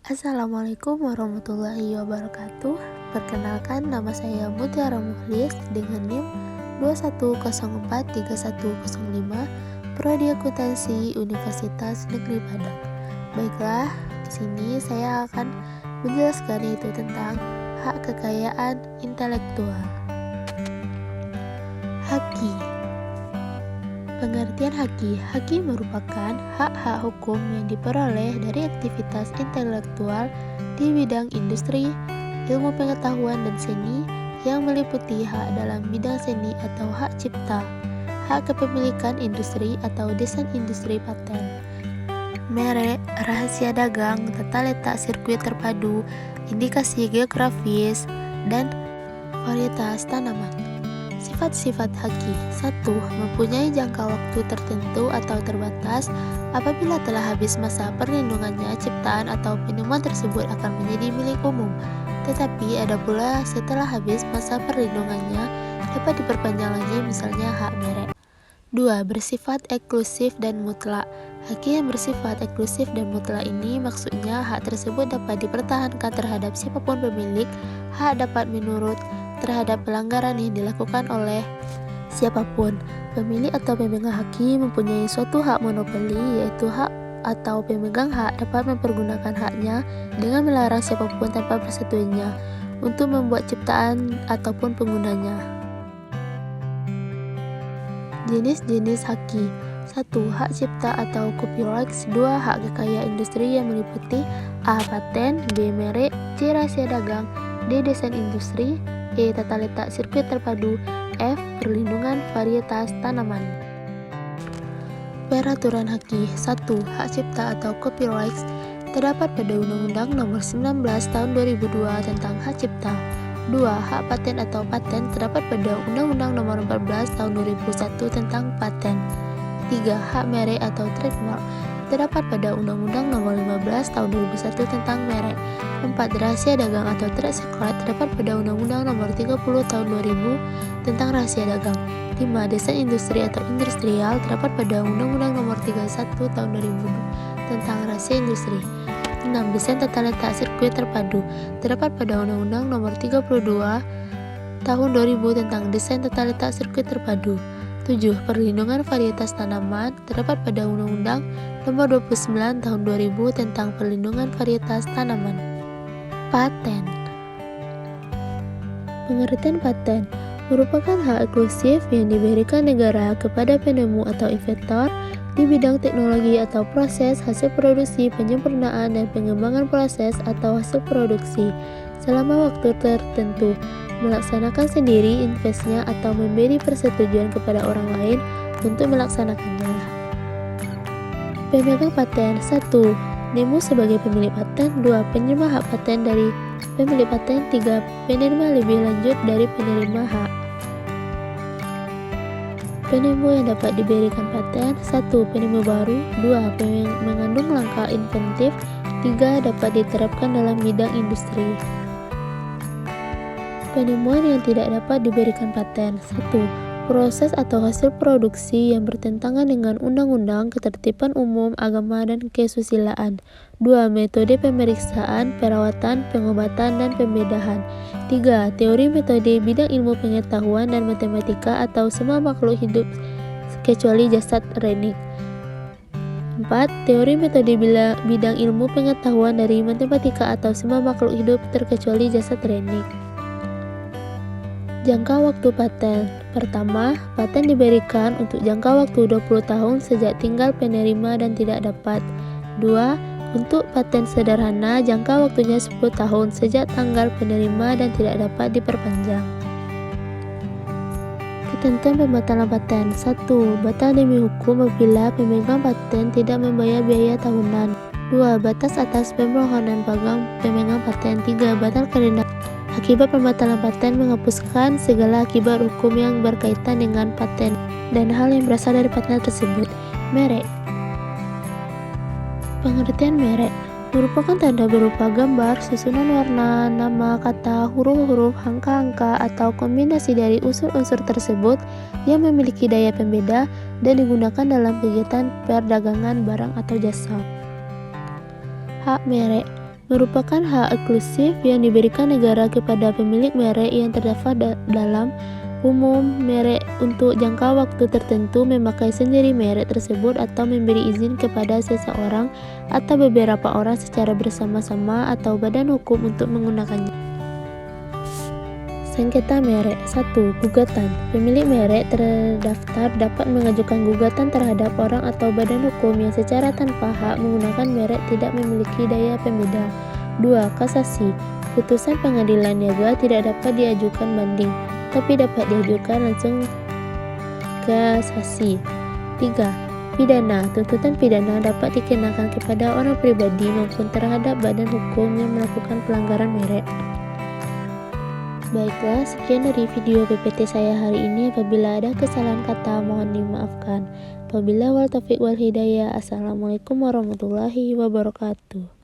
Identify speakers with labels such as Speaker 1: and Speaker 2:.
Speaker 1: Assalamualaikum warahmatullahi wabarakatuh. Perkenalkan, nama saya Mutiara Mukhlis dengan NIM 21043105, Prodi Akuntansi Universitas Negeri Padang. Baiklah, di sini saya akan menjelaskan yaitu tentang hak kekayaan intelektual. Haki. Pengertian haki merupakan hak-hak hukum yang diperoleh dari aktivitas intelektual di bidang industri, ilmu pengetahuan dan seni yang meliputi hak dalam bidang seni atau hak cipta, hak kepemilikan industri atau desain industri, paten, merek, rahasia dagang, tata letak sirkuit terpadu, indikasi geografis, dan varietas tanaman. Sifat-sifat haki. 1. Mempunyai jangka waktu tertentu atau terbatas. Apabila telah habis masa perlindungannya, ciptaan atau penemuan tersebut akan menjadi milik umum. Tetapi ada pula setelah habis masa perlindungannya dapat diperpanjang lagi, misalnya hak merek. 2. Bersifat eksklusif dan mutlak. Haki yang bersifat eksklusif dan mutlak ini maksudnya hak tersebut dapat dipertahankan terhadap siapapun pemilik. Hak dapat menurut terhadap pelanggaran yang dilakukan oleh siapapun. Pemilik atau pemegang haki mempunyai suatu hak monopoli, yaitu hak atau pemegang hak dapat mempergunakan haknya dengan melarang siapapun tanpa persetujuannya untuk membuat ciptaan ataupun penggunanya. Jenis-jenis haki. 1. Hak cipta atau copyright. 2. Hak kekayaan industri yang meliputi A. Paten, B. Merek, C. Rahasia dagang, D. Desain industri, E. Tata letak sirkuit terpadu, F. Perlindungan varietas tanaman. Peraturan haki. 1. Hak cipta atau copyright terdapat pada Undang-Undang Nomor 19 Tahun 2002 tentang Hak Cipta. 2. Hak paten atau paten terdapat pada Undang-Undang Nomor 14 Tahun 2001 tentang paten. 3. Hak merek atau trademark terdapat pada Undang-Undang Nomor 15 Tahun 2001 tentang merek. 4. Rahasia dagang atau trade secret terdapat pada Undang-Undang Nomor 30 Tahun 2000 tentang rahasia dagang. 5. Desain industri atau industrial terdapat pada Undang-Undang Nomor 31 Tahun 2000 tentang rahasia industri. 6. Desain tata letak sirkuit terpadu terdapat pada Undang-Undang Nomor 32 Tahun 2000 tentang desain tata letak sirkuit terpadu. 7. Perlindungan varietas tanaman terdapat pada Undang-Undang Nomor 29 Tahun 2000 tentang perlindungan varietas tanaman. Paten. Pengertian paten merupakan hak eksklusif yang diberikan negara kepada penemu atau inventor di bidang teknologi atau proses hasil produksi, penyempurnaan dan pengembangan proses atau hasil produksi selama waktu tertentu, melaksanakan sendiri investasinya atau memberi persetujuan kepada orang lain untuk melaksanakannya. Pemegang paten. 1. Nemu sebagai pemilik paten. 2. Penerima hak paten dari pemilik paten. 3. Penerima lebih lanjut dari penerima hak. Penemu yang dapat diberikan paten. 1. Penemu baru. 2. Mengandung langkah inventif. 3. Dapat diterapkan dalam bidang industri. Penemuan yang tidak dapat diberikan paten. 1. Proses atau hasil produksi yang bertentangan dengan undang-undang, ketertiban umum, agama, dan kesusilaan. 2. Metode pemeriksaan, perawatan, pengobatan, dan pembedahan. 3. Teori metode bidang ilmu pengetahuan dan matematika atau semua makhluk hidup kecuali jasad renik. 4. Teori metode bidang ilmu pengetahuan dari matematika atau semua makhluk hidup terkecuali jasad renik. Jangka waktu paten. Pertama, paten diberikan untuk jangka waktu 20 tahun sejak tinggal penerima dan tidak dapat. 2. Untuk paten sederhana, jangka waktunya 10 tahun sejak tanggal penerima dan tidak dapat diperpanjang. Ketentuan pembatalan paten. 1. Batal demi hukum apabila pemegang paten tidak membayar biaya tahunan. 2. Batas atas permohonan pemegang paten. 3. Batal karena akibat pembatalan paten menghapuskan segala akibat hukum yang berkaitan dengan paten dan hal yang berasal dari paten tersebut. Merek. Pengertian merek merupakan tanda berupa gambar, susunan warna, nama, kata, huruf-huruf, angka-angka, atau kombinasi dari unsur-unsur tersebut yang memiliki daya pembeda dan digunakan dalam kegiatan perdagangan barang atau jasa. Hak merek merupakan hak eksklusif yang diberikan negara kepada pemilik merek yang terdaftar dalam umum. Merek untuk jangka waktu tertentu memakai sendiri merek tersebut atau memberi izin kepada seseorang atau beberapa orang secara bersama-sama atau badan hukum untuk menggunakannya. Sengketa merek. 1. Gugatan. Pemilik merek terdaftar dapat mengajukan gugatan terhadap orang atau badan hukum yang secara tanpa hak menggunakan merek tidak memiliki daya pembeda. 2. Kasasi. Putusan pengadilan niaga tidak dapat diajukan banding, tapi dapat diajukan langsung kasasi. 3. Pidana. Tuntutan pidana dapat dikenakan kepada orang pribadi maupun terhadap badan hukum yang melakukan pelanggaran merek. Baiklah, sekian dari video PPT saya hari ini. Apabila ada kesalahan kata, mohon dimaafkan. Wabillahi wal taufiq wal hidayah. Assalamualaikum warahmatullahi wabarakatuh.